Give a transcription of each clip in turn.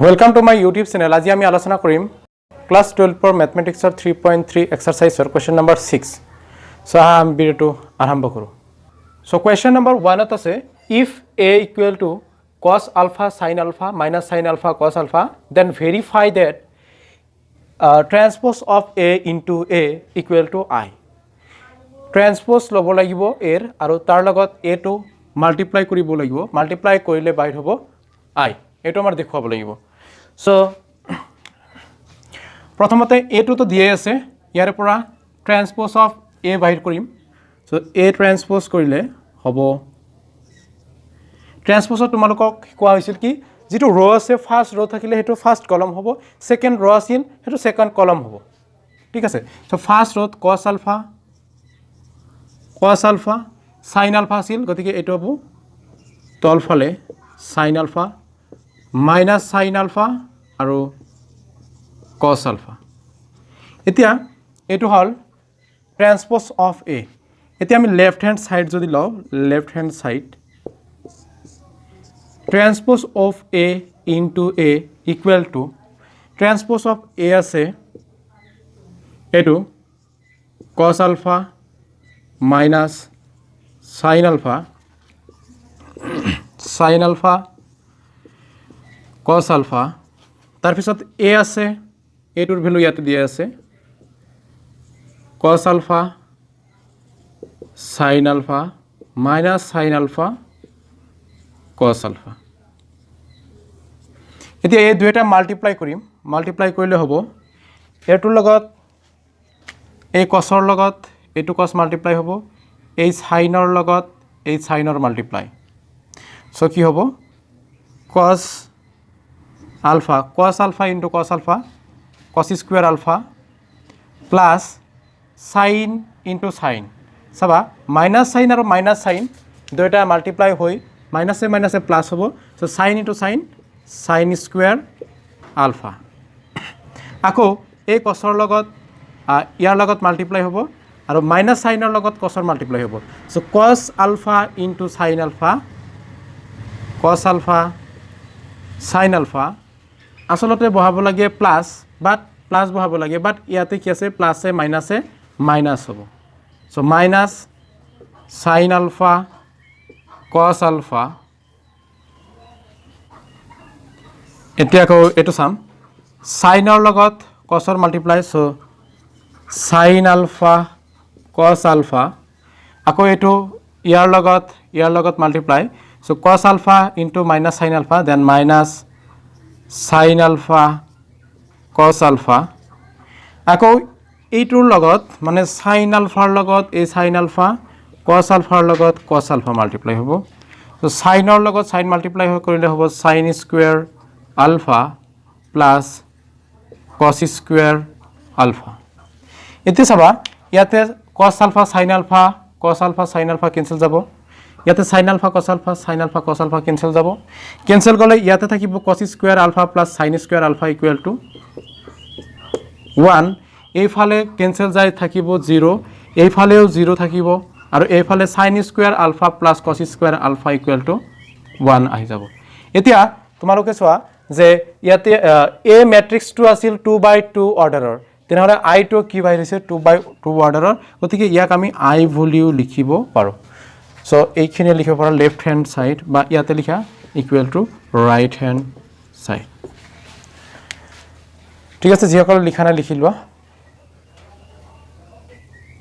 Welcome to my YouTube channel. আজি আমি আলোচনা কৰিম ক্লাস 12 পৰ ম্যাথমেটিক্সৰ 3.3 এক্সাৰসাইজৰ কোয়েশ্চন নাম্বাৰ 6। সো আমি ভিডিওটো আৰম্ভ কৰো। সো কোয়েশ্চন নাম্বার 1 ত আছে if a equal to cos alpha sin alpha minus sin alpha cos alpha then verify that transpose of a into a equal to I. Transpose লব লাগিব এর আৰু তাৰ লগত a টো মাল্টিপ্লাই কৰিব লাগিব। মাল্টিপ্লাই কৰিলে বাইৰ হ'ব I. এটো আমাৰ দেখুৱাব লাগিব। সো প্ৰথমতে a টো তো দিয়ে আছে, ইয়াৰ পৰা ট্ৰান্সপোজ অফ a বাহিৰ কৰিম। সো a ট্ৰান্সপোজ কৰিলে হ'ব ট্ৰান্সপোজত তোমালোকক কোৱা হৈছিল কি যেটো ৰ আছে ফাৰ্স্ট ৰ থাকিলে হেটো ফাৰ্স্ট কলম হ'ব, সেকেন্ড ৰ আছিল হেটো সেকেন্ড কলম হ'ব। ঠিক আছে। সো ফাৰ্স্ট ৰত cos alpha sin alpha আছিল, গতিকে এটো হ'ব তলফালে sin alpha minus sin alpha আৰু cos alpha। এতিয়া এটো হল ট্রান্সপোজ অফ a। এতিয়া আমি লেফট হ্যান্ড সাইড যদি লও, left hand side transpose of a into a equal to transpose of a আছে এটো cos alpha minus sin alpha cos alpha। তার পিছত a আছে, a টোৰ ভ্যালু ইয়াতে দিয়া আছে cos alpha sin alpha minus sin alpha cos alpha। এতিয়া এই দুইটা মাল্টিপ্লাই কৰিম। মাল্টিপ্লাই কৰিলে হ'ব এটোৰ লগত এই cosৰ লগত এটো cos মাল্টিপ্লাই হ'ব, এই sinৰ লগত এই sinৰ মাল্টিপ্লাই। সো কি হ'ব cos alpha into cos alpha cos square alpha plus sin into sin। চাবা মাইনাস sin আৰু মাইনাস sin দুইটা মাল্টিপ্লাই হৈ মাইনাসে মাইনাসে প্লাস হ'ব। So sin into sin sin square alpha। আকৌ এই cosৰ লগত ইয়াৰ লগত মাল্টিপ্লাই হ'ব আৰু মাইনাস sinৰ লগত cosৰ মাল্টিপ্লাই হ'ব। So cos alpha into sin alpha cos alpha sin alpha আসলতে বহাব লাগে প্লাস, বাট প্লাস বহাব লাগে, বাট ইয়াতে কি আছে প্লাসে মাইনাসে মাইনাস হ'ব। So minus sin alpha cos alpha। এতিয়া আকৌ এটো চাম সাইনৰ লগত cosৰ multiply, so sin alpha cos alpha। আকৌ এটো ইয়াৰ লগত multiply, so cos alpha into minus sin alpha then minus sin alpha cos alpha। আকৌ এইটোৰ লগত মানে sin alpha লগত এই sin alpha cos alpha লগত cos alpha মাল্টিপ্লাই হ'ব। তো সাইনৰ লগত sin মাল্টিপ্লাই কৰিলে হ'ব sin square alpha plus cos square alpha। এতিয়া চাবা ইয়াতে cos alpha sin alpha cancel যাব, ইয়াতে sin alpha cos alpha cancel যাব। কেনসেল গলে ইয়াতে থাকিব cos square alpha plus sin square alpha equal to 1। এইফালে কেনসেল যায় থাকিব 0, এইফালেও 0 থাকিব আৰু এইফালে sin square alpha plus cos square alpha equal to 1 আহি যাব। এতিয়া তোমালোকে চোৱা যে ইয়াতে a ম্যাট্ৰিক্সটো আছিল 2/2 অৰ্ডাৰৰ, তেনেহলে i টো কি বাইছে 2/2 অৰ্ডাৰৰ, গতিকে ইয়াক আমি i ভলিউ লিখিব পাৰো। সো এইখিনি লিখিব পাৰা লেফট হ্যান্ড সাইড বা ইয়াতে লিখা equal to right hand side. ঠিক আছে, যিসকল লিখা নাই লিখি লোৱা।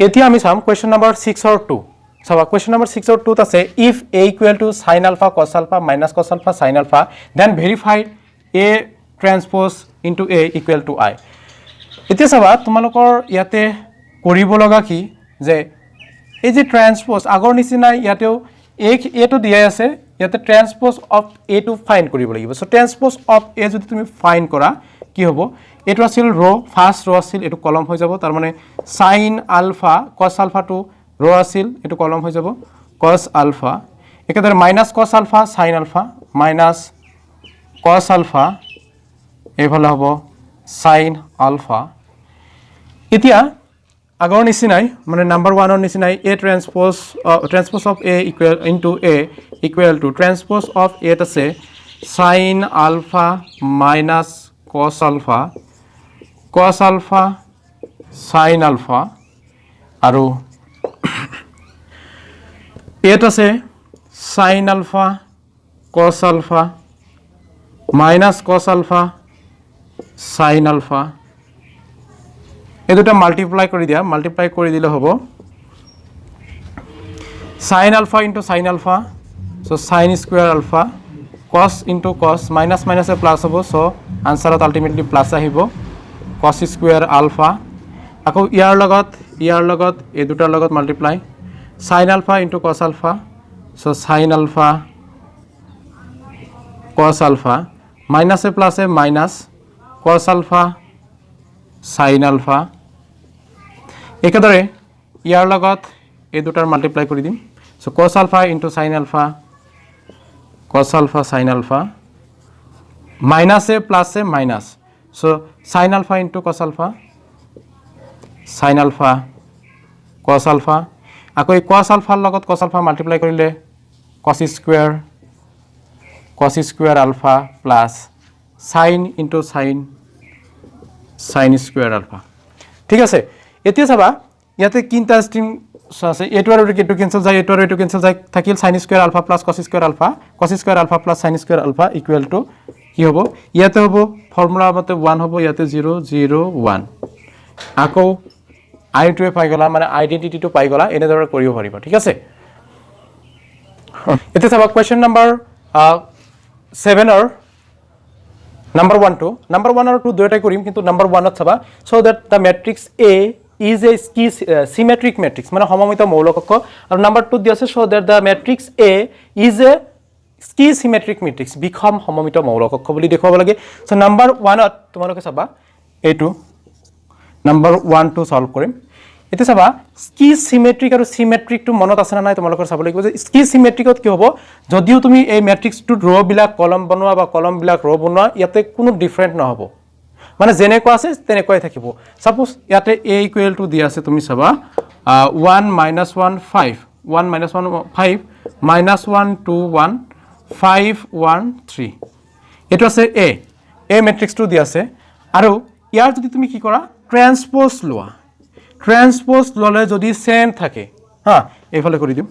এতিয়া আমি চাম কোয়েশ্চন নাম্বার 6 और 2। চাবা কোয়েশ্চন নাম্বার 6 और 2 আছে if a equal to sin alpha cos alpha minus cos alpha sin alpha then verify a transpose into a equal to I। এতিয়া চাবা তোমালোকৰ ইয়াতে কৰিব লগা কি যে এই যে ট্ৰান্সপোজ আগৰ নিচিনা ইয়াতেও এ টো দিয়া আছে, ইয়াতে ট্ৰান্সপোজ অফ এ টো ফাইন্ড কৰিব লাগিব। সো ট্ৰান্সপোজ অফ এ যদি তুমি ফাইন্ড কৰা কি হ'ব, এটো আছিল ৰ, ফাৰ্স্ট ৰ আছিল, এটো কলম হৈ যাব। তাৰ মানে sin alpha cos alpha টো ৰ আছিল, এটো কলম হৈ যাব cos alpha। একেদৰে minus cos alpha sin alpha minus cos alpha এইফালে হ'ব sin alpha। এতিয়া আগৰ নিচিনাই মানে নাম্বাৰ 1 ৰ নিচিনাই a transpose of a equal into a equal to transpose of a আছে sin alpha minus cos alpha sin alpha আৰু ইয়াত আছে sin alpha cos alpha minus cos alpha sin alpha এই দুটা মাল্টিপ্লাই কৰি দিয়া মাল্টিপ্লাই কৰি দিলে হ'ব sin alpha into sin alpha so sin square alpha cos into cos minus minus a plus হ'ব so answer ultimately plus আহিব cos square alpha আকৌ ইয়াৰ লগত এই দুটাৰ লগত multiply sin alpha into cos alpha so sin alpha cos alpha minus a plus a minus cos alpha sin alpha একেদৰে ইয়াৰ লগত এই দুটাৰ মাল্টিপ্লাই কৰি দিম so cos alpha into sin alpha sin alpha minus a plus a minus so sin alpha into cos alpha sin alpha cos alpha আকৌ এই cos alpha লগত cos alpha multiply কৰিলে cos square alpha plus sin into sin square alpha ঠিক আছে এতিয়া চাবা ইয়াতে তিনটা স্ট্রিং আছে এটো আৰু এটো ক্যান্সেল যায় এটো আৰু এটো ক্যান্সেল যায় থাকিল sin square alpha plus cos square alpha plus sin square alpha equal to কি হ'ব ইয়াতে হ'ব ফর্মুলা মতে 1 হ'ব ইয়াতে 0 0 1 আকৌ আইটো পাই গলা মানে আইডেন্টিটিটো পাই গলা এনে ধৰে কৰিব পাৰিবা ঠিক আছে এতে চাবা question number 7 or number 1 2 number 1 or 2 দুটাই কৰিম কিন্তু number 1 ত চাবা so that the matrix A is a symmetric matrix মানে সমমিত মৌলিক অক্ষ আৰু number 2 দি আছে so that the matrix A is a symmetric matrix বিখম সমমিত মৌলিক অক্ষ বুলি দেখুৱাব লাগে so number 1 ত তোমালোকে চাবা এইটো number 1 to solve কৰিম এতে চাবা স্কি সিমেট্ৰিক আৰু সিমেট্ৰিক টু মনত আছে না নাই তোমালোকৰ চাব লাগিব যে স্কি সিমেট্ৰিকত কি হ'ব যদিও তুমি এই ম্যাট্ৰিক্সটো ৰ বিলাক কলম বনোৱা বা কলম বিলাক ৰ বনোৱা ইয়াতে কোনো ডিফাৰেন্ট নহব মানে যেনেকুৱা আছে তেনেকৈ থাকিব সাপোজ ইয়াতে a ইকুৱেল টু দিয়া আছে তুমি চাবা 1 1 5 1 1 5 -1 2 1 5 1 3 এটো আছে a ম্যাট্ৰিক্সটো দিয়া আছে আৰু ইয়াৰ যদি তুমি কি কৰা ট্ৰান্সপোজ লোৱা ট্ৰান্সপোজ ললে যদি সেম থাকে হ্যাঁ এইফালে কৰি দিম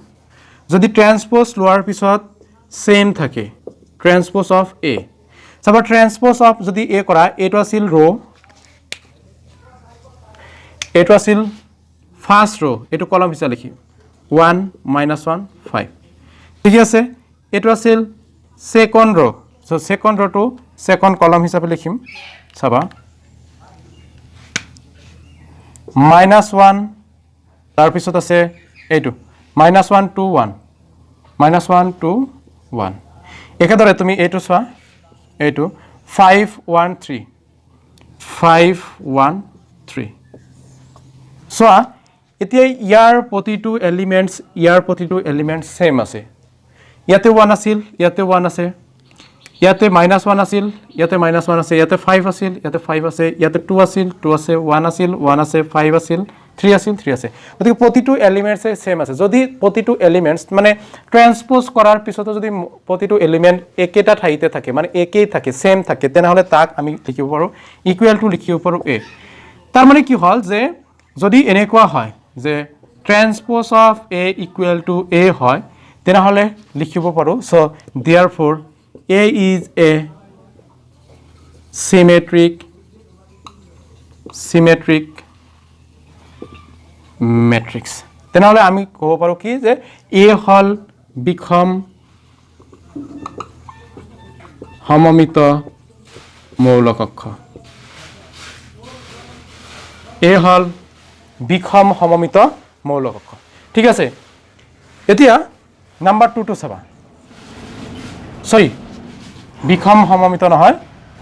যদি ট্ৰান্সপোজ লোৱাৰ পিছত সেম থাকে ট্ৰান্সপোজ অফ a সাবা ট্ৰান্সপোজ অফ যদি a কৰা এটো আছিল ৰ এটো আছিল ফাৰ্স্ট ৰ এটো কলম হিচাপে লিখি 1 -1 5 ঠিক আছে এটো আছিল সেকেন্ড ৰ সো সেকেন্ড ৰটো সেকেন্ড কলম হিচাপে লিখিম সাবা -1 তাৰ পিছত আছে এইটো -1 2 1 -1 2 1 একেদৰে তুমি এইটো চোৱা এইটো 5 1 3 5 1 3 চোৱা এতিয়া ইয়াৰ প্ৰতিটো এলিমেন্টস সেম আছে ইয়াতে 1 আছিল ইয়াতে 1 আছে ইয়াতে -1 আছিল ইয়াতে -1 আছে ইয়াতে 5 আছিল ইয়াতে 5 আছে ইয়াতে 2 আছিল 2 আছে 1 আছিল 1 আছে 5 আছিল 3 আছিল 3 আছে গতিকে প্ৰতিটো এলিমেন্টস সেম আছে যদি প্ৰতিটো এলিমেন্টস মানে ট্ৰান্সপোজ কৰাৰ পিছত যদি প্ৰতিটো এলিমেন্ট একেটা ঠাইতে থাকে মানে একেই থাকে সেম থাকে তেনেহলে তাক আমি লিখিব পাৰো ইকুৱেল টু লিখিব পাৰো a তাৰ মানে কি হল যে যদি এনেকুৱা হয় যে transpose of a equal to a হয় তেনেহলে লিখিব পাৰো so therefore A is a symmetric matrix. তেনেহলে আমি ক'ব পাৰো কি যে A হল বিখম সমমিত মৌলিক অক্ষ A হল বিখম সমমিত মৌলিক অক্ষ ঠিক আছে এতিয়া নাম্বার 2 টো চাবা সরি বিখম সমমিত নহয়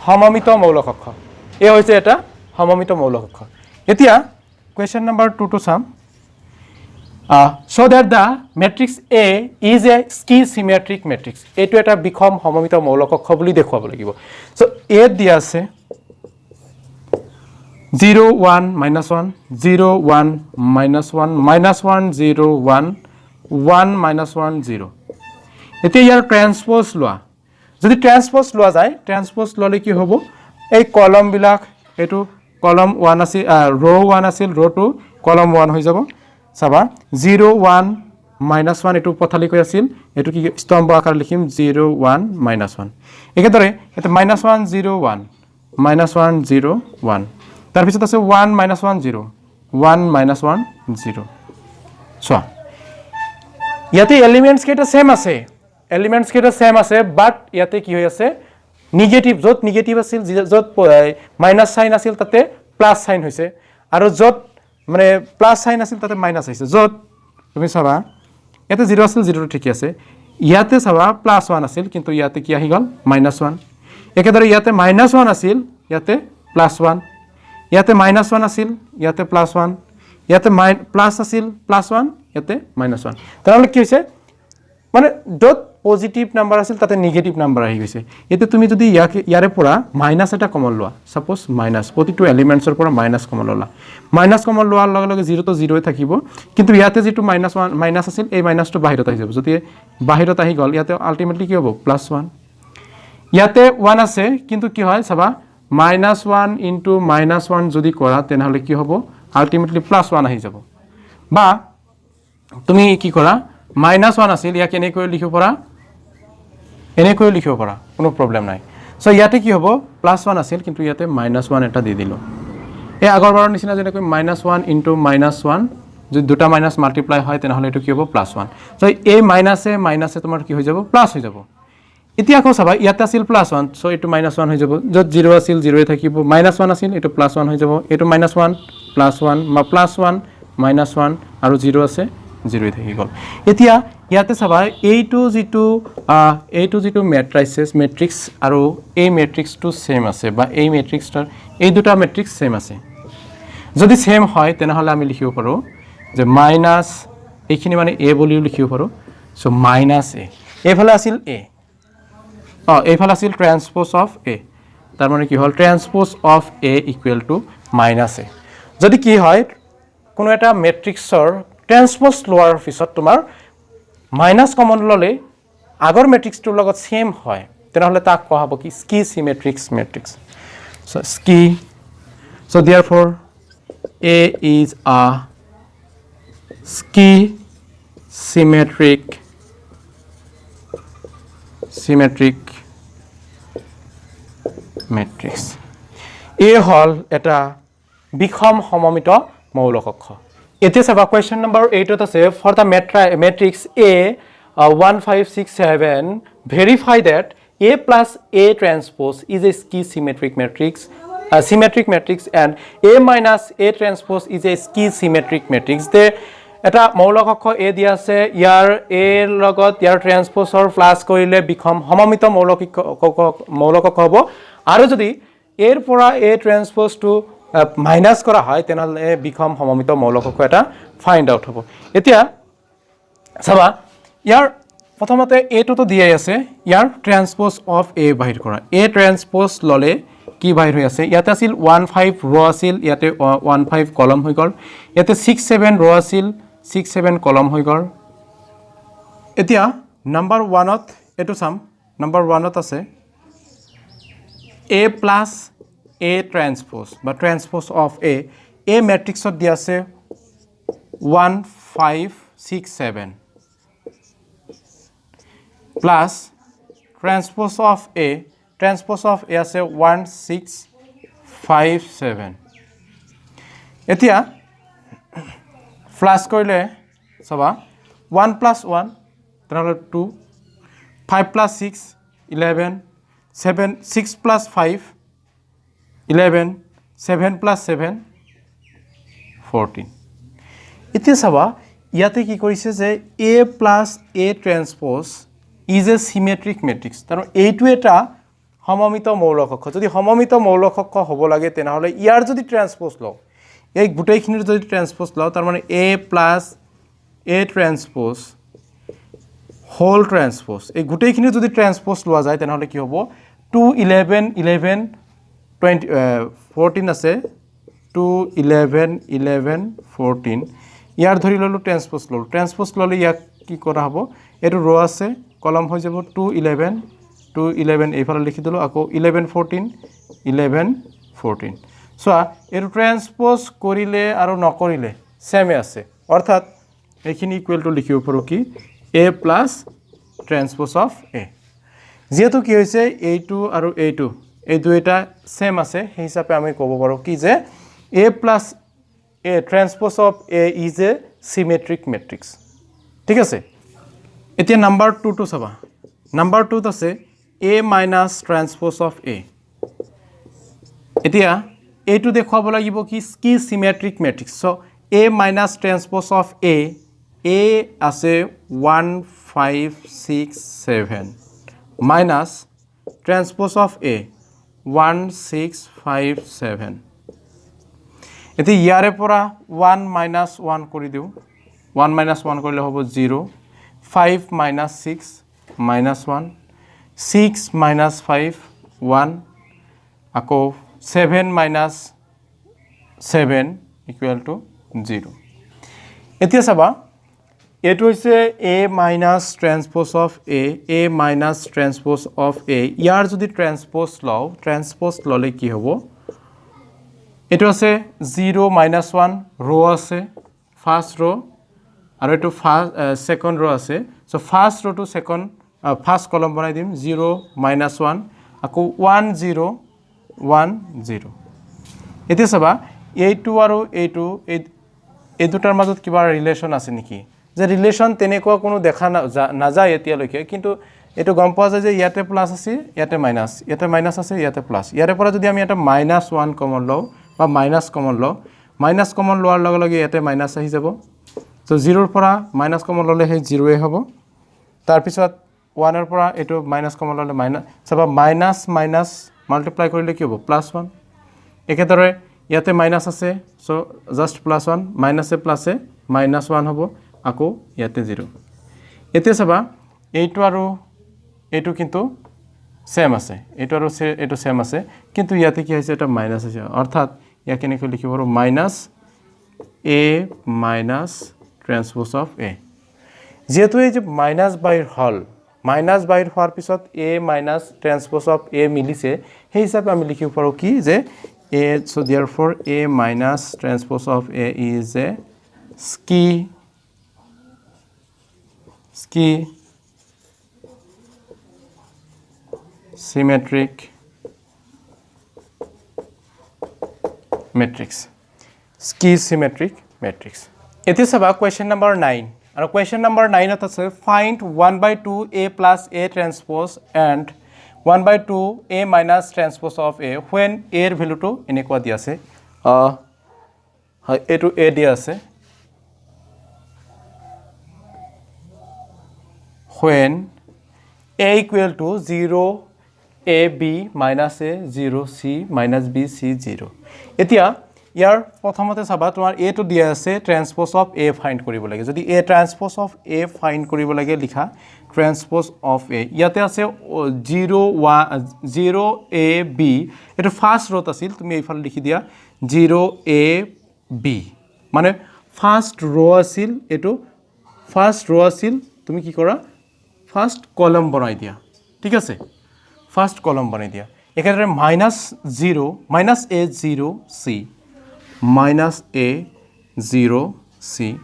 সমমিত মৌলিক অক্ষ এই হৈছে এটা সমমিত মৌলিক অক্ষ এতিয়া question number 2 to sum so that the matrix A is a symmetric matrix এটো এটা বিখম সমমিত মৌলিক অক্ষ বুলি দেখুৱাব লাগিব so a দিয়া আছে 0 1 -1 0 1 -1 -1 0 1 1 -1 0 এতিয়া ইয়াৰ ট্ৰান্সপোজ লোৱা যদি ট্ৰান্সপ'জ লোৱা যায় ট্ৰান্সপ'জ ল'লে কি হ'ব এই কলমবিলাক এইটো কলম 1 আছিল ৰ 1 আছিল ৰ 2 কলম 1 হৈ যাব চাবা 0 1 -1 এটো পথালি কৈ আছিল এটো কি স্তম্ভ আকাৰ লিখিম 0 1 -1 একেদৰে এটা -1 0 1 -1 0 1 তাৰ পিছত আছে 1 -1 0 1 -1 0 চোৱা ইয়াতে এলিমেন্টস কেইটা সেম আছে এলিমেন্টস কেইটা সেম আছে বাট ইয়াতে কি হৈ আছে নেগেটিভ যত নেগেটিভ আছিল যত মাইনাস সাইন আছিল তাতে প্লাস সাইন হৈছে আৰু যত মানে প্লাস সাইন আছিল তাতে মাইনাস হৈছে যত তুমি চাবা ইয়াতে 0 আছিল 0 ঠিক আছে ইয়াতে চাবা +1 আছিল কিন্তু ইয়াতে কি আহি গল -1 একেদৰে ইয়াতে -1 আছিল ইয়াতে +1 ইয়াতে -1 আছিল ইয়াতে +1 ইয়াতে প্লাস আছিল +1 ইয়াতে -1 তাহলে কি হৈছে মানে ডট পজিটিভ নাম্বার আছিল তাতে নেগেটিভ নাম্বার আহি গৈছে এতে তুমি যদি ইয়াৰে পৰা মাইনাস এটা কমন লোৱা সাপোজ মাইনাস প্ৰতিটো এলিমেন্টছৰ পৰা মাইনাস কমন ললা মাইনাস কমন লোৱাৰ লগে লগে 0 তো 0 থাকিব কিন্তু ইয়াতে যেটো -1 মাইনাস আছিল এই মাইনাসটো বাহিৰত আহি যাব যদি বাহিৰত আহি গল ইয়াতে আলটিমেটলি কি হ'ব +1 ইয়াতে 1 আছে কিন্তু কি হয় চাবা -1 ইনটু -1 যদি কৰা তেনেহলে কি হ'ব আলটিমেটলি +1 আহি যাব বা তুমি কি কৰা -1 আছিল ইয়াক এনেকৈ লিখিব পৰা এনেকৈ লিখিব পৰা কোনো প্ৰবলেম নাই সো ইয়াতে কি হ'ব +1 আছিল কিন্তু ইয়াতে -1 এটা দি দিলো এই আগৰবাৰৰ নিচিনা যেনেকৈ -1 ইনটু -1 যদি দুটা মাইনাস মাল্টিপ্লাই হয় তেনেহলে এটো কি হ'ব +1 সো এই মাইনাসে তোমাৰ কি হৈ যাব প্লাস হৈ যাব এতিয়া আকৌ চাবা ইয়াতে আছিল +1 সো এটো -1 হৈ যাব যত 0 আছিল 0 এ থাকিব -1 আছিল এটো +1 হৈ যাব এটো -1 +1 +1 আৰু 0 আছে 0 থাকি গল এতিয়া ইয়াতে চাবা এইটো যেটো ম্যাট্ৰিক্স আৰু এই ম্যাট্ৰিক্সটো সেম আছে বা এই ম্যাট্ৰিক্সৰ এই দুটা ম্যাট্ৰিক্স সেম আছে যদি সেম হয় তেনেহলে আমি লিখিব পাৰো যে মাইনাস এইখিনি মানে a বুলি লিখিব পাৰো সো -a এইফালে আছিল a এইফালে আছিল ট্ৰান্সপ'জ অফ a তাৰ মানে কি হল ট্ৰান্সপ'জ অফ a -a যদি কি হয় কোনো এটা ম্যাট্ৰিক্সৰ ট্ৰান্সপ'জ লোৱাৰ পিছত তোমাৰ মাইনাস কমন ললে আগৰ ম্যাট্ৰিক্সটোৰ লগত সেম হয় তেনেহলে তাক কোৱা হ'ব কি skew symmetrics matrix so skew so therefore a is a sky symmetric matrix a হল এটা বিষম সমমিত মৌলিক অক্ষ এতিয়া চাবা কোয়েশ্চন নম্বৰ 8 ত আছে for the matrix a 1567 verify that a plus a transpose is a sky symmetric matrix and a minus a transpose is a sky symmetric matrix তে এটা মৌলিক অক্ষ a দিয়া আছে ইয়াৰ a লগত ইয়াৰ ট্ৰান্সপ'জৰ প্লাস কৰিলে বিষম সমমিত মৌলিক অক্ষ হ'ব আৰু যদি a ৰ পৰা a ট্ৰান্সপ'জ টু মাইনাস কৰা হয় তেনেহলে বিষম সমমিত মৌলিক অক্ষ এটা ফাইন্ড আউট হ'ব এতিয়া চাবা ইয়াৰ প্ৰথমতে a টো দিয়াই আছে ইয়াৰ ট্ৰান্সপ'জ অফ a বাহিৰ কৰা a ট্ৰান্সপ'জ ললে কি বাহিৰ হৈ আছে ইয়াতে আছিল 15 ৰ আছিল ইয়াতে 15 কলম হৈ গল ইয়াতে 67 ৰ আছিল 67 কলম হৈ গল এতিয়া নম্বৰ 1 ত এটো চাম নম্বৰ 1 ত আছে a plus a transpose বা transpose of a matrixত দিয়া আছে 1567 plus transpose of a আছে 1657 এতিয়া প্লাস কৰিলে সবা 1 plus 1 তেনেহলে 2 5 plus 6 11 7 6 plus 5 11 7 plus 7 14 এতিয়া চাবা ইয়াতে কি কৰিছে যে a plus a transpose is a symmetric matrix তাৰ এইটো এটা সমমিত মৌলিক অক্ষ যদি সমমিত মৌলিক অক্ষ হ'ব লাগে তেনেহলে ইয়াৰ যদি ট্ৰান্সপ'জ লও এই গুটেইখিনিৰ যদি ট্ৰান্সপ'জ লও তাৰ মানে a plus a transpose whole transpose এই গুটেইখিনিৰ যদি ট্ৰান্সপ'জ লোৱা যায় তেনেহলে কি হ'ব 2 11 11 20 14 আছে 2 11 11 14 ইয়াৰ ধৰি ললো ট্ৰান্সপ'জ ললে ইয়াক কি কৰা হ'ব এটো ৰ আছে কলম হৈ যাব 2 11 2 11 এইফালে লিখি দিলোঁ আকৌ 11 14 11 14 চোৱা এইটো ট্ৰান্সপ'জ কৰিলে আৰু নকৰিলে সেমে আছে অৰ্থাৎ এইখিনি ইকুৱেল টু লিখিব পাৰোঁ কি a প্লাছ ট্ৰান্সপ'জ অফ a যেহেতু কি হৈছে এইটো আৰু এইটো এই দুইটা সেম আছে সেই হিচাপে আমি ক'ব পাৰোঁ কি যে a plus a transpose of a is a symmetric matrix ঠিক আছে এতিয়া নাম্বাৰ 2 টো চাবা নাম্বাৰ 2 ত আছে a minus transpose of a এতিয়া এইটো দেখুৱাব লাগিব কি কি symmetric matrix so a minus transpose of a আছে 1 5 6 7 মাইনাছ ট্ৰান্সপ'জ অফ a 1 6 5 7 এতিয়া ইয়াৰে পৰা 1 মাইনাছ 1 কৰি দিওঁ 1 মাইনাছ 1 কৰিলে হ'ব 0 5 minus 6 minus 1 6 minus 5 1 আকৌ 7 minus 7 equal to 0 এতিয়া চাবা এটো হৈছে a minus transpose of a minus transpose of a ইয়াৰ যদি ট্ৰান্সপ'জ ললে কি হ'ব এটো আছে 0 minus 1 रो আছে ফার্স্ট रो আৰু এটো সেকেন্ড रो আছে সো ফার্স্ট रो টু সেকেন্ড ফার্স্ট কলম বনাই দিম 0 minus 1 আকৌ 1 0 1 0 এতিয়া চাবা a2 আৰু a2 এই দুটাৰ মাজত কিবা ৰিলেশন আছে নেকি যে ৰিলেশন তেনেকুৱা কোনো দেখা না যায় এতিয়ালৈকে কিন্তু এটো গম পোৱা যায় যে ইয়াতে প্লাস আছে ইয়াতে মাইনাস আছে ইয়াতে প্লাস ইয়াৰে পৰা যদি আমি এটা -1 কমন লও বা মাইনাস কমন লও মাইনাস কমন লোৱাৰ লগে লগে ইয়াতে মাইনাস আহি যাব তো 0 ৰ পৰা মাইনাস কমন ললে হে 0 এ হ'ব তাৰ পিছত 1 ৰ পৰা এটো মাইনাস কমন ললে মাইনাস সবা মাইনাস মাইনাস মাল্টিপ্লাই কৰিলে কি হ'ব +1 একেদৰে ইয়াতে মাইনাস আছে সো জাস্ট +1 মাইনাসে প্লাসে -1 হ'ব আকৌ ইয়াতে 0 এতিয়া সবা এইটো আৰু এইটো কিন্তু সেম আছে এইটো আৰু এইটো সেম আছে কিন্তু ইয়াতে কি হৈছে এটা মাইনাস আছে অৰ্থাৎ ইয়াকে কেনেকৈ লিখিব পাৰো -a minus transpose of a যেহেতু এই যে মাইনাস বাইৰ হোৱাৰ পিছত a minus transpose of a মিলিছে সেই হিচাপে আমি লিখিব পাৰো কি যে a so therefore a minus transpose of a is a symmetric matrix symmetric matrix It is about question number 9 and question number 9 at find 1/2 a plus a transpose and 1/2 a minus transpose of a when a er value to এনেকুৱা দি আছে a to a দি আছে when a equal to 0 a b minus a 0 c minus b c 0 এতিয়া ইয়াৰ প্ৰথমতে চাবা তোমাৰ a to দিয়া আছে ট্ৰান্সপ'জ of a find কৰিব লাগে যদি a transpose of a find কৰিব লাগে লিখা ট্ৰান্সপ'জ অফ a ইয়াতে আছে 0 a b এটো ফাৰ্স্ট ৰোত আছিল তুমি এইফালে লিখি দিয়া 0 a b মানে ফাৰ্স্ট ৰো আছিল এটো ফাৰ্স্ট ৰো আছিল তুমি কি কৰা ফাৰ্স্ট কলম বনাই দিয়া ঠিক আছে ফাৰ্স্ট কলম বনাই দিয়া একেদৰে -0 -a 0 c minus a 0 c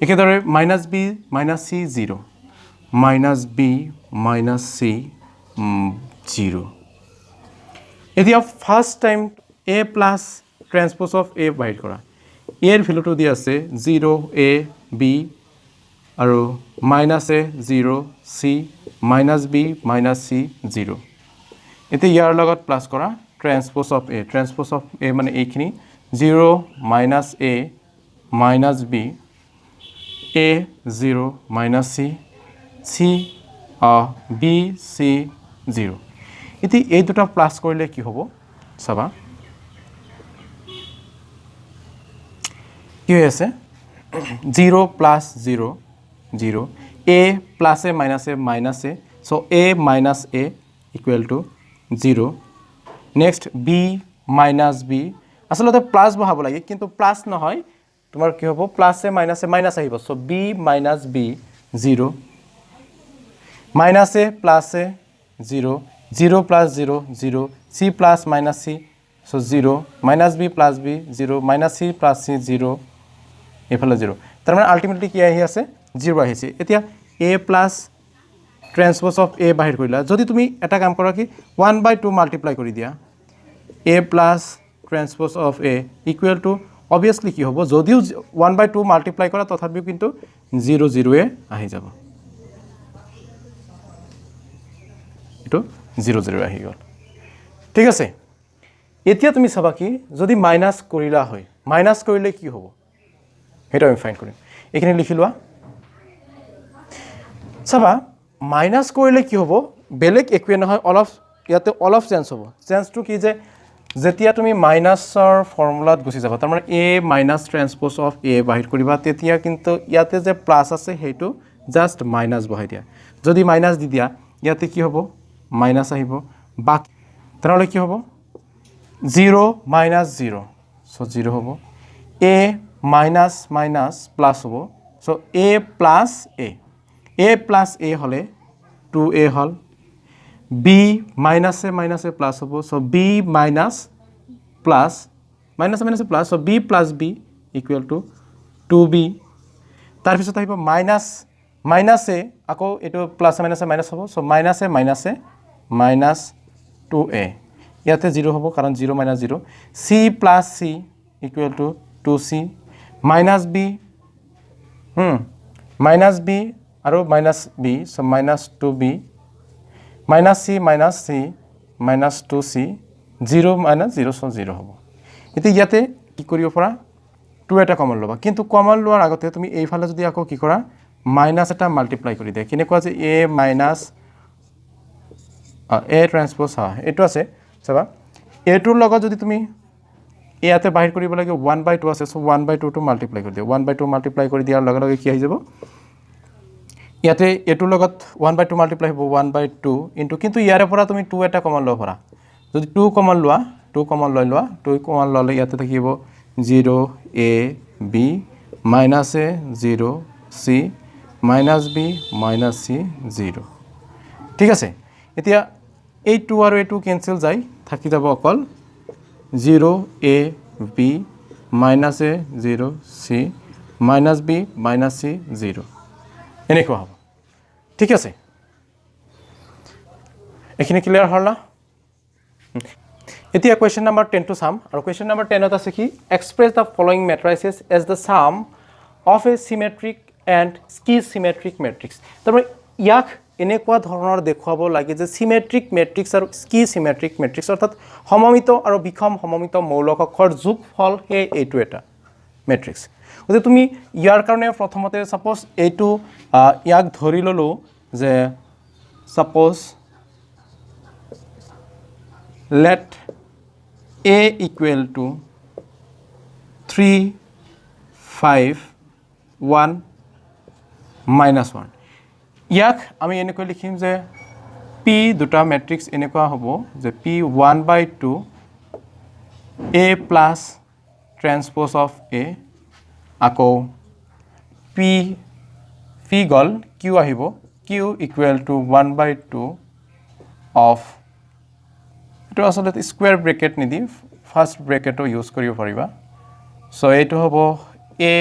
একেদৰে -b - c 0 -b - c 0 এতিয়া first time a plus transpose of a বাইট কৰা a এৰ ভ্যালুটো দি আছে 0 a b আৰু -a 0 c -b - c 0 এতিয়া ইয়াৰ লগত প্লাস কৰা ট্ৰান্সপ'জ অফ a মানে এইখিনি 0 minus a minus b a 0 minus c c b c 0 ইতি এই দুটা প্লাস কৰিলে কি হ'ব চাবা কি হৈ আছে 0 plus 0 0 a plus a minus a so a minus a equal to 0 next b minus b আসলে প্লাস বহাব লাগে কিন্তু প্লাস নহয় তোমাৰ কি হ'ব প্লাসে মাইনাস আহিব so b - b 0 - a plus a 0 0 plus 0 0 c plus minus c so 0 minus b plus b 0 minus c plus c 0 এফালে 0 তাৰ মানে আলটিমেটলি কি আহি আছে 0 আহিছে এতিয়া a plus transpose of a বাহিৰ কৰিলা যদি তুমি এটা কাম কৰা কি 1/2 মাল্টিপ্লাই কৰি দিয়া a plus transpose of a equal to obviously কি হ'ব যদিও 1/2 মাল্টিপ্লাই কৰা তথাপিও কিন্তু 0 0 এ আহি যাব এটো 0 0 আহি গল ঠিক আছে এতিয়া তুমি চাবা কি যদি মাইনাস কৰিলা হয় মাইনাস কৰিলে কি হ'ব এটা আমি ফাইন্ড কৰিম এখানে লিখি লোৱা চাবা মাইনাস কৰিলে কি হ'ব বেলেগ একোৱে নহয় অল অফ চেঞ্জ হ'ব চেঞ্জটো কি যে যেতিয়া তুমি মাইনাসৰ ফৰ্মুলাত গুছি যাবা তাৰ মানে a মাইনাস ট্ৰান্সপোজ অফ a বাহিৰ কৰিবা তেতিয়া কিন্তু ইয়াতে যে প্লাস আছে হেতু জাস্ট মাইনাস বহাই দিয়া যদি মাইনাস দি দিয়া ইয়াতে কি হ'ব মাইনাস আহিব বাকি তাহলে কি হ'ব 0 minus 0 so 0 হ'ব a minus minus plus হ'ব so a plus a হলে 2a hall b minus a plus হ'ব so b minus plus so b plus b equal to 2b তাৰ পিছত আহিব minus a আকৌ এটো plus minus হ'ব so minus a minus 2a ইয়াতে 0 হ'ব কাৰণ 0 minus 0 c plus c equal to 2c minus b আৰু minus b so minus 2b minus c minus 2c 0 minus 0 so 0 হ'ব এতিয়া ইয়াতে কি কৰিব পৰা 2 এটা কমন লবা কিন্তু কমন লোৱাৰ আগতে তুমি এই ফালে যদি আকৌ কি কৰা মাইনাস এটা মাল্টিপ্লাই কৰি দিয়া কিনে কোৱা যে a minus a ট্ৰান্সপোজ এটো আছে চাবা এটোৰ লগত যদি তুমি ইয়াতে বাহিৰ কৰিব লাগে 1/2 আছে সো 1/2 টু মাল্টিপ্লাই কৰি দিয়া 1/2 মাল্টিপ্লাই কৰি দিয়াৰ লগে লগে কি আহি যাব ইয়াতে এটোৰ লগত 1/2 মাল্টিপ্লাই হ'ব 1/2 ইনটু কিন্তু ইয়াৰে পৰা তুমি 2 এটা কমন লব পাৰা যদি 2 কমন লোৱা 2 কমন লৈ লোৱা 2 কমন ললে ইয়াতে থাকিব 0 a b minus a 0 c minus b minus c 0 ঠিক আছে এতিয়া এই 2 আৰু এই 2 কেনসেল যায় থাকি যাব অকল 0 a b minus a 0 c minus b minus c 0 এনেকুৱা হ'ব ঠিক আছে এখিনি ক্লিয়াৰ হ'ল না এতিয়া কোৱেশ্চন নম্বৰ 10 টু সাম আৰু কোৱেশ্চন নম্বৰ 10 ত আছে কি express the following matrices as the sum of a symmetric and skew symmetric matrix তাৰমানে ইয়াক এনেকুৱা ধৰণৰ দেখুৱাব লাগে যে সিমেট্ৰিক মেট্ৰিক্স আৰু স্কি সিমেট্ৰিক মেট্ৰিক্স অৰ্থাৎ সমমিত আৰু বিখম সমমিত মৌলিক অক্ষৰ যোগফল হে এইটো এটা মেট্ৰিক্স ওতে তুমি ইয়াৰ কাৰণে প্ৰথমতে সাপোজ এইটো ইয়াক ধৰি ললো যে suppose let a equal to 3 5 1 minus 1 ইয়াক আমি এনেকৈ লিখিম যে p দুটা ম্যাট্ৰিক্স এনেকুৱা হ'ব যে p 1/2 a plus transpose of a আকৌ p গল q আহিব q equal to 1/2 of এটো আসলে স্কয়ার ব্র্যাকেট নিদি ফার্স্ট ব্র্যাকেটও ইউজ কৰিব পাৰিবা সো এটো হ'ব a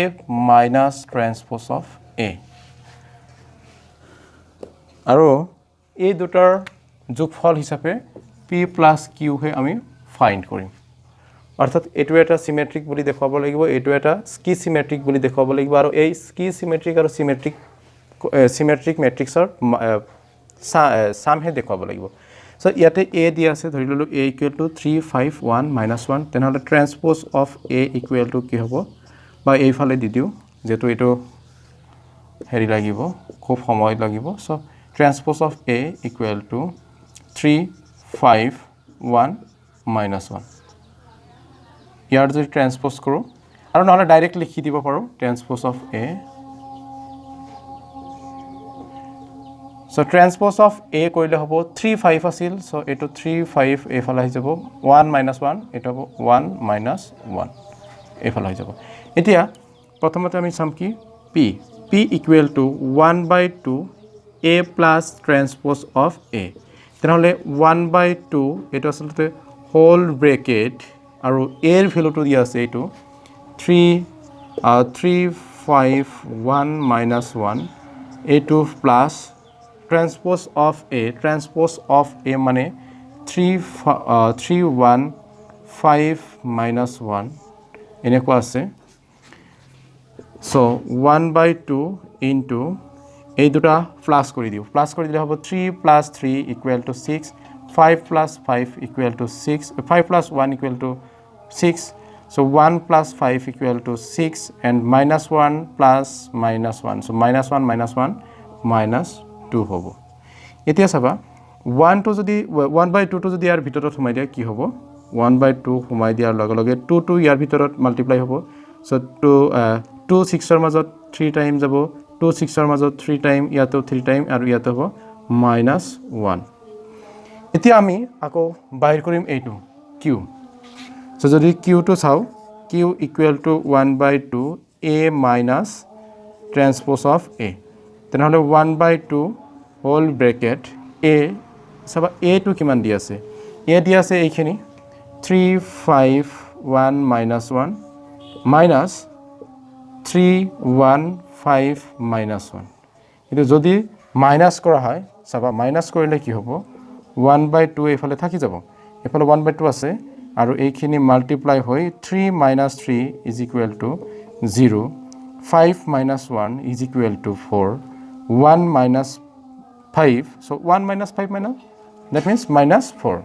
minus transpose of a আৰু এই দুটাৰ যোগফল হিচাপে p plus q হে আমি ফাইন্ড কৰিম অৰ্থাৎ এটো এটা সিমেট্ৰিক বুলি দেখাব লাগিব এটো এটা স্কি সিমেট্ৰিক বুলি দেখাব লাগিব আৰু এই স্কি সিমেট্ৰিক আৰু সিমেট্ৰিক ম্যাট্ৰিক্সৰ সাম হে দেখাব লাগিব সো ইয়াতে a দিয়া আছে ধৰি ললো a equal to 3 5 1 -1 তেনেহলে ট্ৰান্সপোজ অফ a equal to কি হ'ব বা এই ফালে দি দিও যেটো এটো হেৰি লাগিব খুব সময় লাগিব so transpose of a equal to 3 5 1 -1 ইয়াৰ যদি ট্ৰান্সপোজ কৰো আৰু নহলে ডাইৰেক্ট লিখি দিব পাৰো transpose of a So transpose of a কৰিলে হ'ব 3 5 আছিল so এটো 3 5 এ ফালে হৈ যাব 1 - 1 এটো হ'ব 1 - 1 এ ফালে হৈ যাব এতিয়া প্ৰথমতে আমি চাম কি p equal to 1/2 a plus transpose of a তেনেহ'লে 1/2 এইটো আচলতে হোল ব্ৰেকেট আৰু এৰ ভেলুটো দিয়া আছে এইটো 351 minus 1 a2 plus transpose of a মানে 315 minus 1 এনেকুৱা আছে so 1/2 into এই দুটা প্লাস কৰি দিও প্লাস কৰি দিলে হ'ব 3 plus 3 equal to 6 5 plus 5 equal to 6 5 plus 1 equal to 6 so 1 plus 5 equal to 6 and minus 1 plus minus 1 so minus 1 minus 2 হ'ব এতিয়া চাবা 1 to যদি 1/2 to যদি ইয়াৰ ভিতৰত সোমাই দিয়া কি হ'ব 1/2 সোমাই দিয়াৰ লগে লগে 2 to ইয়াৰ ভিতৰত মাল্টিপ্লাই হ'ব so 2 6 ৰ মাজত 3 টাইম যাব 2 6 ৰ মাজত 3 টাইম ইয়াতো 3 টাইম আৰু ইয়াতো হ'ব -1 এতিয়া আমি আকৌ বাহিৰ কৰিম এইটো q so যদি q to চাও q equal to 1/2 a minus transpose of a তেনেহলে 1/2 whole bracket a সব a to কিমান দি আছে a দি আছে এইখিনি 351 minus 1 minus 315 minus 1 এটা যদি মাইনাস করা হয় সব মাইনাস কৰিলে কি হ'ব 1/2 এফালে থাকি যাব এফালে 1/2 আছে আৰু এইখিনি মাল্টিপ্লাই হৈ 3 minus 3 is equal to 0 5 minus 1 is equal to 4 1 minus 5 so 1 minus 5 minus that means minus 4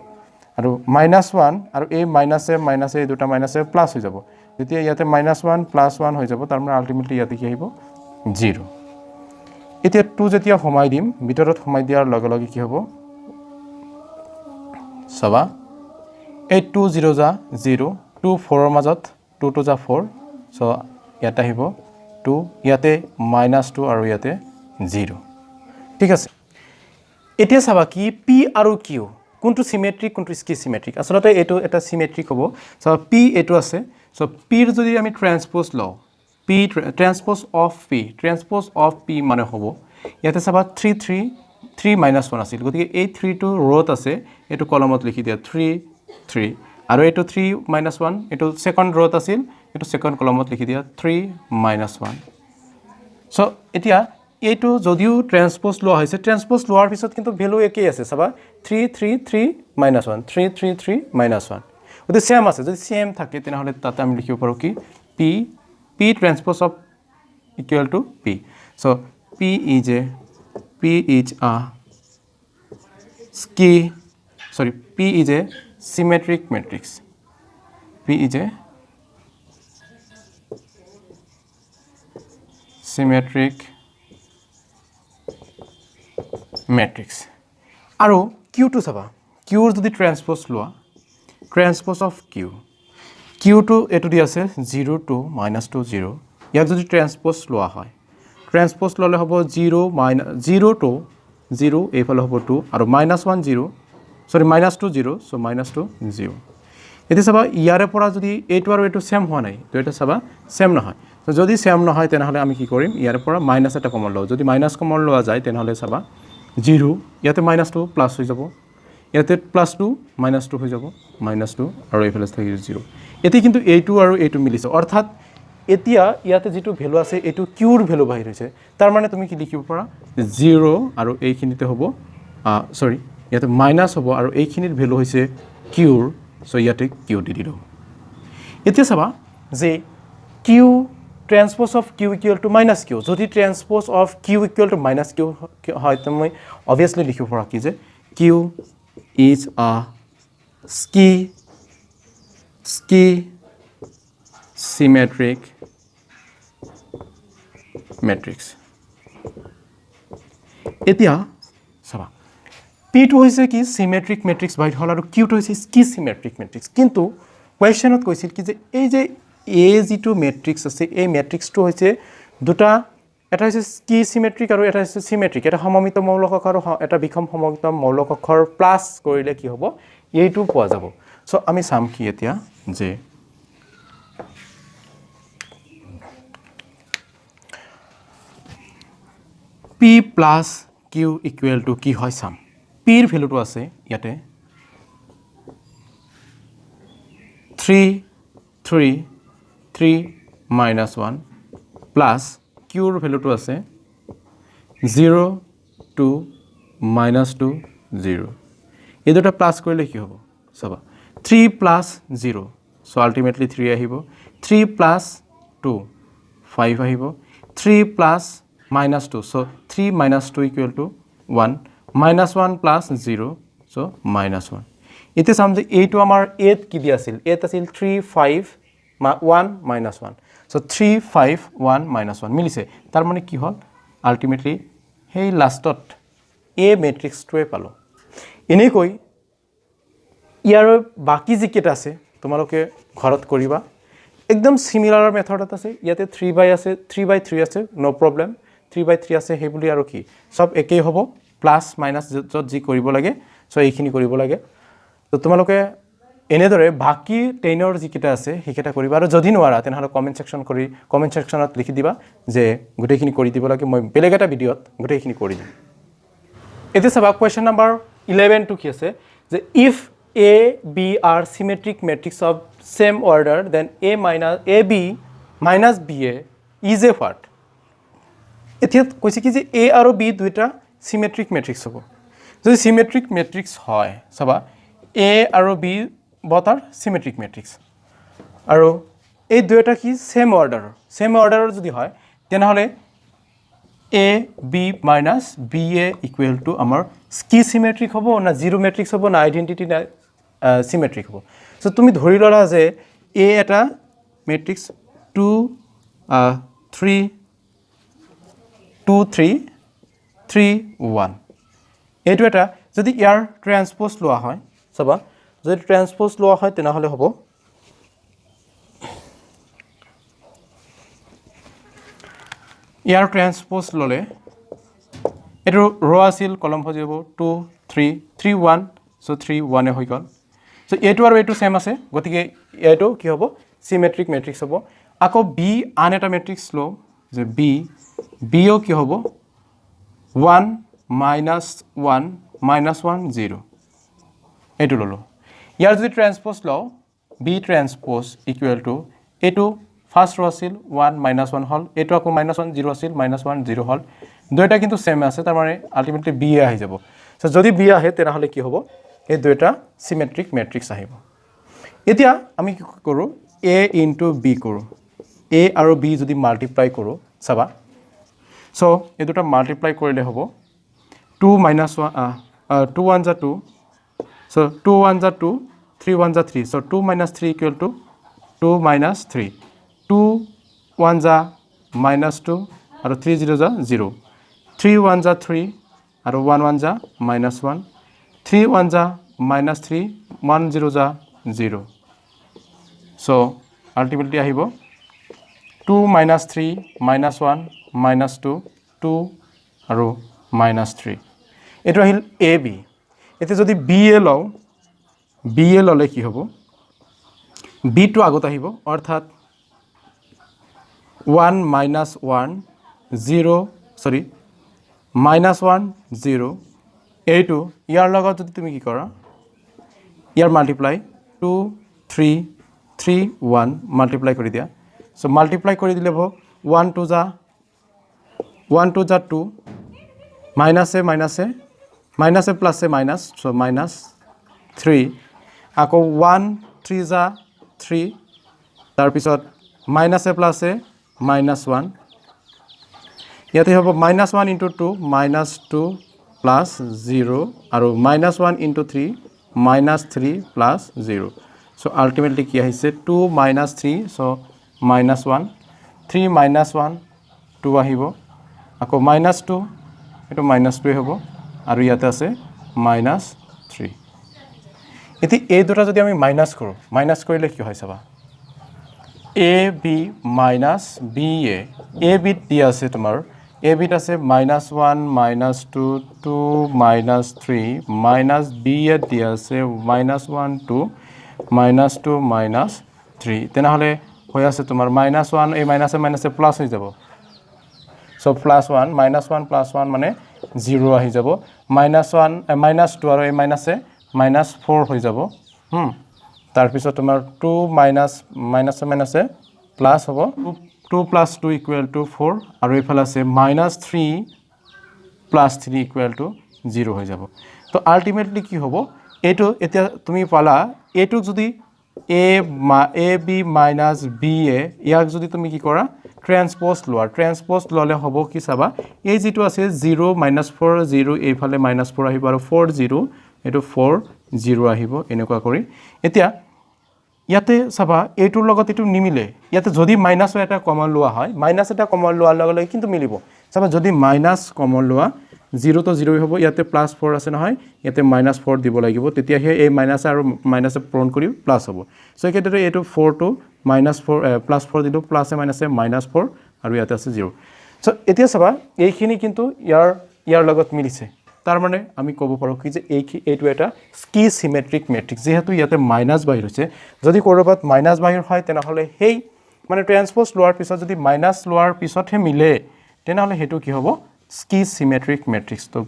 আৰু minus 1 আৰু এই minus এ দুটা minus এ প্লাস হৈ যাব যেতিয়া ইয়াতে -1 + 1 হৈ যাব তাৰ মানে আলটিমেটলি ইয়াতে কি আহিব 0 এতিয়া 2 যেতিয়া সোমাই দিম ভিতৰত সোমাই দিয়াৰ লগে লগে কি হ'ব সবা 8 2 0 যা 0 2 4 ৰ মাজত 2 2 যা 4 সো ইয়াতে আহিব 2 ইয়াতে -2 আৰু ইয়াতে 0 ঠিক আছে এতিয়া চাবা কি p আৰু q কোনটো সিমেট্ৰিক কোনটো স্কি সিমেট্ৰিক আসলতে এটো এটা সিমেট্ৰিক হ'ব সো p এটো আছে সো p ৰ যদি আমি ট্ৰান্সপোজ লও p ট্ৰান্সপোজ অফ p মানে হ'ব ইয়াতে চাবা 3 -1 আছিল গতিকে এই 3 টো ৰোত আছে এটো কলমত লিখি দিয়া 3 আৰু এটো 3 -1 এটো সেকেন্ড ৰোত আছিল এটো সেকেন্ড কলমত লিখি দিয়া 3 -1 সো এতিয়া এইটো যদিও ট্ৰান্সপোজ লোৱা হৈছে ট্ৰান্সপোজ লোৱাৰ পিছত কিন্তু ভ্যালু একেই আছে চাবা 3 3 3 -1 3 3 3 -1 যদি সেম আছে যদি সেম থাকে তেনেহলে তাতে আমি লিখিব পাৰো কি p transpose of equal to p so p is a symmetric matrix p is a symmetric matrix আৰু q to চাবা q ৰ যদি ট্ৰান্সপোজ লোৱা ট্ৰান্সপোজ অফ q to এটো দি আছে 0 to -2 0 ইয়াক যদি ট্ৰান্সপোজ লোৱা হয় ট্ৰান্সপোজ ললে হ'ব 0 to 0 এইফালে হ'ব 2 আৰু -1 0 সৰি -2 0 সো -2 0 এতে চাবা ইয়াৰে পৰা যদি এইটো আৰু এইটো সেম হোৱা নাই তো এটা চাবা সেম নহয় তো যদি সেম নহয় তেনেহলে আমি কি কৰিম ইয়াৰে পৰা মাইনাস এটা কমন লও যদি মাইনাস কমন লোৱা যায় তেনেহলে চাবা 0 ইয়াতে -2 প্লাস হৈ যাব ইয়াতে +2 -2 হৈ যাব -2 আৰু এইফালে থাকি 0 এতে কিন্তু a2 আৰু a2 মিলিছে অৰ্থাৎ এতিয়া ইয়াতে যেটো ভ্যালু আছে এটো q ৰ ভ্যালু বাহিৰ হৈছে তাৰ মানে তুমি কি লিখিব পাৰা 0 আৰু এইখিনিতে হ'ব সৰি ইয়াতে মাইনাস হ'ব আৰু এইখিনিৰ ভ্যালু হৈছে q সো ইয়াতে q দি দিলো এতিয়া চাবা যে q transpose of q equal to -q যদি ট্ৰান্সপোজ of q equal to -q হয় তো মই obviously লিখিব পাৰা কি যে q is a ski symmetric matrix এতিয়া চাবা p টো হৈছে কি symmetric matrix বাইট হল আৰু q টো হৈছে ski symmetric matrix কিন্তু কোৱেশ্চনত কৈছিল কি যে এই যে a যেটো matrix আছে এই matrix টো হৈছে দুটা এটা হৈছে ski symmetric আৰু এটা হৈছে symmetric এটা সমমিত মৌলিক অক্ষৰ আৰু এটা বিষম সমমিত মৌলিক অক্ষৰ প্লাস কৰিলে কি হ'ব এইটো পোৱা যাব সো আমি সাম কি এতিয়া যে p plus q equal to কি হয় সাম p পিৰ ভ্যালুটো আছে ইয়াতে 3 3 3 minus 1 plus qৰ ভ্যালুটো আছে 0 2 minus 2 0 এই দুটা প্লাস কৰিলে কি হ'ব চাবা 3 plus 0 so ultimately 3 আহিব 3 plus 2 5 আহিব 3 plus minus 2 so 3 minus 2 equal to 1 minus 1 plus 0 so minus 1 इते समझे এইটো আমাৰ 8 কি দি আছিল 8 আছিল 3 5 1 minus 1 so 3 5 1 minus 1 মিলিছে তাৰ মানে কি হ'ল আলটিমেটলি হেই লাষ্টত এ মেট্ৰিক্সটোৱে পালো এনেকৈ ইয়াৰ বাকি যিকেটা আছে তোমালোকে ঘৰত কৰিবা একদম সিমিলাৰ মেথডত আছে ইয়াতে 3 আছে 3/3 আছে নো প্ৰবলেম 3/3 আছে হে বুলি আৰু কি সব একেই হ'ব প্লাস মাইনাস যত যি কৰিব লাগে সো এইখিনি কৰিব লাগে তো তোমালোকে এনেদৰে বাকি 10ৰ যিকেটা আছে হিকেটা কৰিবা আৰু যদি নোৱাৰা তেনেহলে কমেন্ট সেকশনত লিখি দিবা যে গুটেখিনি কৰি দিব লাগে মই বেলেগ এটা ভিডিওত গুটেখিনি কৰি দিম এতে সবা কোৱেশ্চন নম্বৰ 11 টু কি আছে যে if A B are symmetric matrix of same order then AB minus BA is a what এতিয়া কৈছে কি যে A আৰু B দুইটা symmetric matrix হ'ব যদি symmetric matrix হয় সবা A আৰু B both are symmetric matrix আৰু এই দুইটা কি same order যদি হয় তেনেহলে A B minus BA equal to আমাৰ কি symmetric হ'ব না zero matrix হ'ব না identity না symmetric হ'ব সো তুমি ধৰি ললা যে A এটা matrix 2 3 2 3 3 1 এইটো এটা যদি ইয়াৰ ট্ৰান্সপোজ লোৱা হয় সবা যদি ট্ৰান্সপোজ লোৱা হয় তেনেহলে হ'ব ইয়াৰ ট্ৰান্সপোজ ললে এটো ৰ আছিল কলম হৈ যাব 2 3 3 1 সো 3 1 এ হৈ গল সো এটো আৰু এটো সেম আছে গতিকে এটো কি হ'ব সিমেট্ৰিক ম্যাট্ৰিক্স হ'ব আকৌ বি আন এটা ম্যাট্ৰিক্স লো যে বি ও কি হ'ব 1 1 1 0 এটো ললো ইয়াৰ যদি ট্ৰান্সপোজ লও বি ট্ৰান্সপোজ ইকুৱেল টু এটো ফার্স্ট रो আছিল 1 1 হল এটো আকৌ -1 0 আছিল -1 0 হল দুইটা কিন্তু সেম আছে তাৰ মানে আলটিমেটলি বি আহি যাব সো যদি বি আহে তেনেহলে কি হ'ব এই দুইটা সিমেট্ৰিক ম্যাট্ৰিক্স আহিব এতিয়া আমি কি কৰো a * b কৰো a আৰু b যদি মাল্টিপ্লাই কৰো চাবা সো এই দুটা মাল্টিপ্লাই কৰিলে হ'ব 2 - 1 2 1 * 2 so 2 1 * 2 3 1 * 3 so 2 - 3 equal to 2 - 3 2 1 * -2 আৰু 3 0 * 0 3 1 * 3 আৰু 1 1 * -1 3 1 * -3 1 0 * 0 so ultimately আহিব 2 - 3 -1 -2 2 আৰু -3 এটো আহিল ab এতে যদি ba ললে কি হ'ব b টো আগত আহিব অৰ্থাৎ 1 - 1 0 sorry -1 0 এইটো ইয়াৰ লগত যদি তুমি কি কৰা ইয়াৰ মাল্টিপ্লাই 2 3 3 1 মাল্টিপ্লাই কৰি দিয়া সো মাল্টিপ্লাই কৰি দিলে হ'ব 1 2 * 2 মাইনাসে প্লাসে মাইনাস সো -3 আকৌ 1 3 * 3 তাৰ পিছত মাইনাসে প্লাসে -1 ইয়াতে হ'ব -1 * 2 -2 plus 0 আৰু -1 * 3 -3 plus 0 so ultimately কি আহিছে 2 - 3 so -1 3 - 1 2 আহিব আকৌ -2 এটো -2 হ'ব আৰু ইয়াতে আছে -3 এতি এই দুটা যদি আমি মাইনাস কৰো মাইনাস কৰিলে কি হয় চাবা ab minus ba ab দি আছে তোমাৰ ab আছে -1 -2 2 -3 b দি আছে -1 2 -3 তেনেহলে হৈ আছে তোমাৰ -1 এই মাইনাসে মাইনাসে প্লাস হৈ যাব সো +1 -1 + 1 মানে 0 আহি যাব -1 -2 আৰু এই মাইনাছে -4 হৈ যাব তাৰ পিছত তোমাৰ 2 মাইনাছে প্লাস হ'ব 2 + 2 = 4 আৰু এইফালে আছে -3 + 3 = 0 হৈ যাব তো আলটিমেটলি কি হ'ব এইটো এতিয়া তুমি পালা এইটো যদি ab minus ba ইয়াক যদি তুমি কি কৰা ট্ৰান্সপোজ ললে হ'ব কি চাবা এই যেটো আছে 0 -4 0 এইফালে -4 আহিব আৰু 4 0 এটো 4 0 আহিব এনেকুৱা কৰি এতিয়া ইয়াতে চাবা এইটোৰ লগত এটো নিমিলে ইয়াতে যদি মাইনাস এটা কমন লোৱা হয় মাইনাস এটা কমন লোৱাৰ লগে কিন্তু মিলিব চাবা যদি মাইনাস কমন লোৱা 0 তো 0 হ'ব ইয়াতে +4 আছে নহয় ইয়াতে -4 দিব লাগিব তেতিয়া হে এই মাইনাস আৰু মাইনাসে পূৰণ কৰি প্লাস হ'ব সো একেদৰে এটো 4 to -4 +4 দিলো প্লাসে মাইনাসে -4 আৰু ইয়াতে আছে 0 সো এতিয়া চাবা এইখিনি কিন্তু ইয়াৰ লগত মিলিছে তাৰ মানে আমি ক'ব পাৰো কি যে এইটো এটা স্কি সিমেট্ৰিক ম্যাট্ৰিক্স যেহেতু ইয়াতে মাইনাস বাহিৰ হৈছে যদি কৰবাত মাইনাস বাহিৰ হয় তেনেহলে হেই মানে ট্ৰান্সপোজ লোৱাৰ পিছত যদি মাইনাস লোৱাৰ পিছতহে মিলে তেনেহলে হেতু কি হ'ব স্কি সিমেট্ৰিক ম্যাট্ৰিক্স তো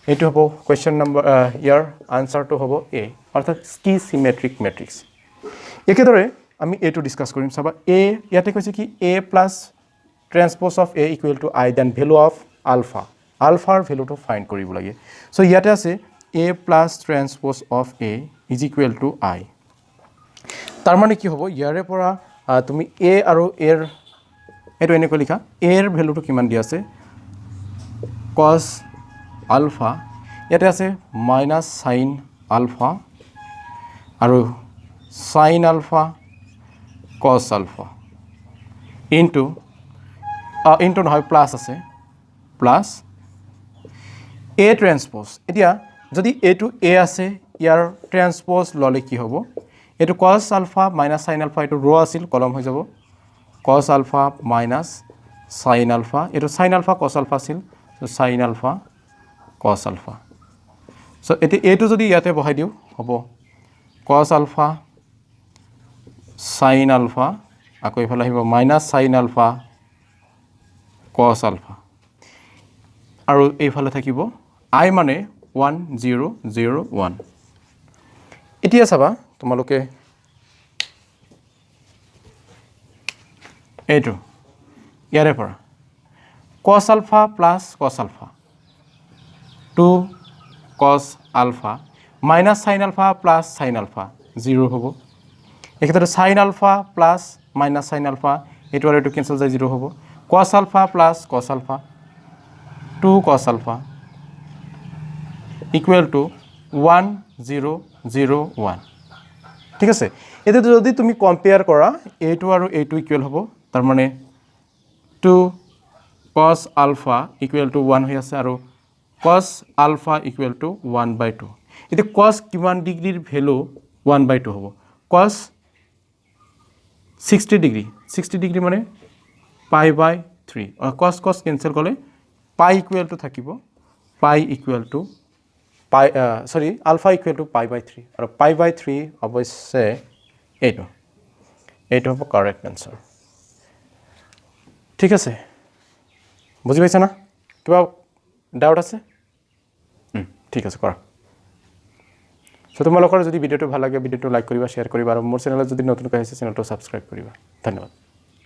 এটো হ'ব কোৱেশ্চন নম্বৰ ইয়াৰ আনসাৰটো হ'ব এ অৰ্থাৎ স্কি সিমেট্ৰিক ম্যাট্ৰিক্স একেদৰে আমি এটো ডিসকাস কৰিম চাবা এ ইয়াতে কৈছে কি a plus transpose of a equal to I then value of alpha alphaৰ ভ্যালুটো ফাইন্ড কৰিব লাগে সো ইয়াতে আছে a plus transpose of a is equal to I তাৰ মানে কি হ'ব ইয়াৰে পৰা তুমি a আৰু a এৰ এটো এনেকৈ লিখা a এৰ ভ্যালুটো কিমান দি আছে cos alpha ইয়াতে আছে minus sin alpha আৰু sin alpha cos alpha into নহয় প্লাস আছে প্লাস a ট্রান্সপোজ এতিয়া যদি এটো a আছে ইয়াৰ ট্রান্সপোজ ললে কি হ'ব এটো cos alpha minus sin alpha এটো ৰ আছিল কলম হৈ যাব cos alpha minus sin alpha এটো sin alpha cos alpha আছিল so sin alpha cos alpha so এটো যদি ইয়াতে বহাই দিও হ'ব cos alpha sin alpha আকৌ ইফালে আহিব minus sin alpha cos alpha আৰু এইফালে থাকিব I মানে 1 0 0 1 এতিয়া চাবা তোমালোকে এটো ইয়াৰে পৰা cos alpha plus cos alpha 2 cos alpha minus sin alpha plus sin alpha 0 হ'ব একেদৰে sin alpha plus minus sin alpha এটো আৰু এটো ক্যান্সেল যায় 0 হ'ব cos alpha plus cos alpha 2 cos alpha equal to 1 0 0 1 ঠিক আছে এতে যদি তুমি কম্পেয়ার কৰা a2 আৰু a2 ইকুয়াল হ'ব তাৰ মানে 2 cos alpha equal to 1 হৈ আছে আৰু cos alpha equal to 1/2 এতে cos কিমান ডিগ্ৰীৰ ভ্যালু 1/2 হ'ব cos 60 ডিগ্ৰী মানে pi/3 আৰু cos কেনসেল কৰিলে pi equal to থাকিব pi equal to pi alpha equal to pi/3 আৰু pi/3 অৱশ্যে এইটো হ'ব কারেক্ট আনসার ঠিক আছে বুজি পাইছা না কিবা ডাউট আছে ঠিক আছে কৰা সো তোমালোকৰ যদি ভিডিওটো ভাল লাগে ভিডিওটো লাইক কৰিবা শেয়াৰ কৰিবা আৰু মোৰ চেনেলত যদি নতুনকৈ আহিছে চেনেলটো সাবস্ক্ৰাইব কৰিবা ধন্যবাদ